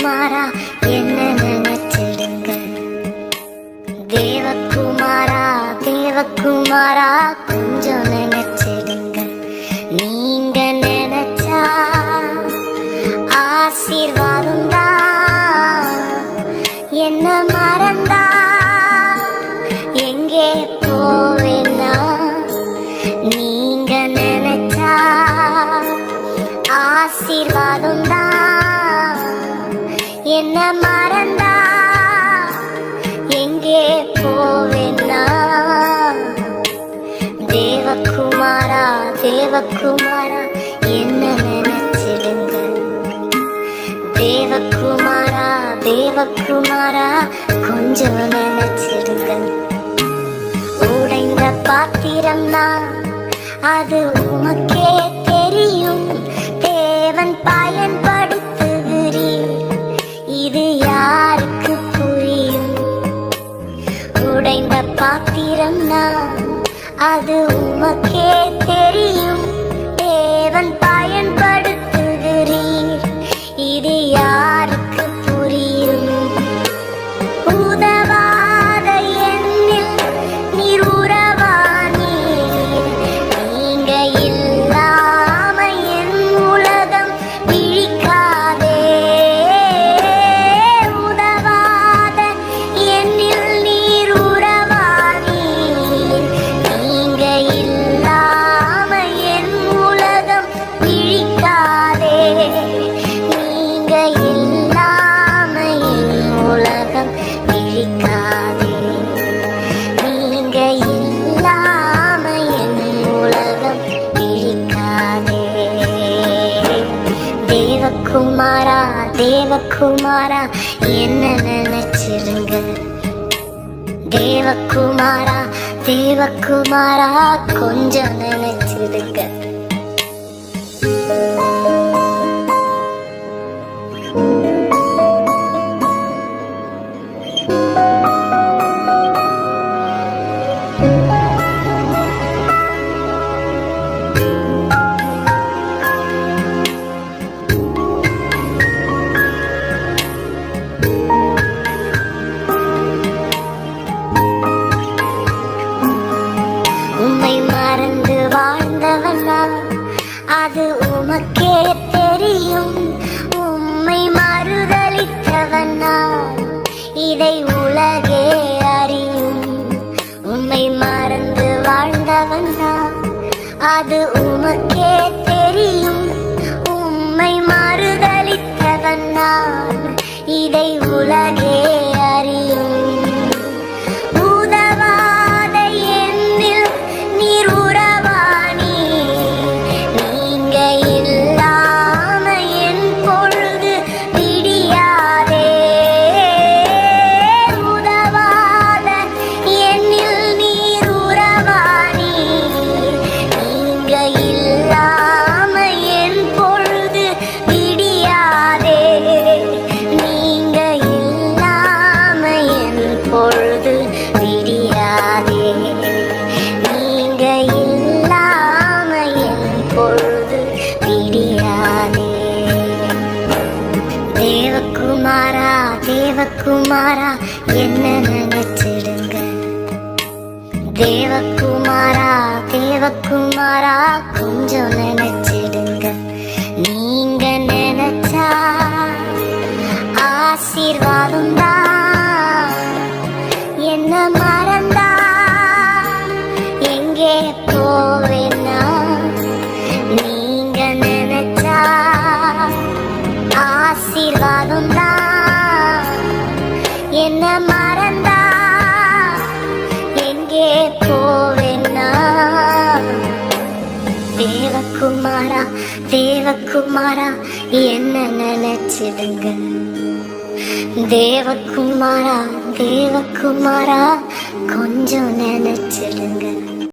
தேவகுமாரா என்ன நினைச்சிடுங்க. தேவகுமாரா தேவகுமாரா கொஞ்சம் நினைச்சிடுங்க. நீங்க நினைச்சா ஆசீர்வாதம் தான். என்ன மறந்தா எங்கே போவேன்னா, நீங்க நினைச்சா ஆசீர்வாதம் தான். என்ன மறந்தா எங்கே போவேன்னா, தேவகுமாரா தேவகுமாரா என்ன நினைச்சிடுங்க. தேவகுமாரா தேவகுமாரா கொஞ்சம் நினைச்சிடுங்க. உடைந்த பாத்திரம்னா அது உமக்கே தெரியும். தேவன் பயன்படுத்துகிறீர், இது யாருக்கு புரியும்? உடைந்த பாத்திரம்னா அது உமக்கே தெரியும். தேவன் பயன்படுத்துகிறீர், இது யாருக்கு புரியும்? உதவாத என்னில் நீர் உறவானீர். நீங்க இல்லாம என் உலகம் விழிக்காதே. உதவாத என்னில் நீர் உறவானீர். நீங்க இல்லாம என் உலகம் விழிக்காதே. நீங்க இல்லாம என் உலகம் விழிக்காதே. நீங்க இல்லாம என் உலகம் விழிக்காதே. தேவகுமாரா தேவகுமாரா என்ன நினைச்சிருங்க. தேவகுமாரா தேவகுமாரா கொஞ்சம் நினைச்சிருங்க. உம்மை மறந்து வாழ்ந்தவனா அது உமக்கே தெரியும். உம்மை மறுதலித்தவனா இதை உலகே அறியும். உம்மை மறந்து வாழ்ந்தவனா அது உமக்கே தெரியும். உம்மை மறுதலித்தவனா இதை உலகே அறியும். உதவாத என்னில் நீர் உறவானீர். நீங்க இல்லாம என் பொழுது விடியாதே. உதவாத என்னில் நீர் உறவானீர். நீங்க இல்லாம என் பொழுது விடியாதே. நீங்க இல்லாம என் பொழுது விடியாதே. நீங்க இல்லாம என் பொழுது விடியாதே. தேவகுமாரா தேவகுமாரா என்ன நினைச்சிடுங்க. தேவகுமாரா தேவகுமாரா கொஞ்சம் நினைச்சிடுங்க. நீங்க நினைச்சா ஆசீர்வாதம் தான். என்ன மறந்தா எங்கே போவேன்னா, நீங்க நினைச்சா ஆசீர்வாதம் தான். என்ன மறந்தா எங்கே போவேன்னா, தேவகுமாரா தேவகுமாரா என்ன நினைச்சிடுங்க. தேவகுமாரா தேவகுமாரா கொஞ்சம் நினைச்சிடுங்க.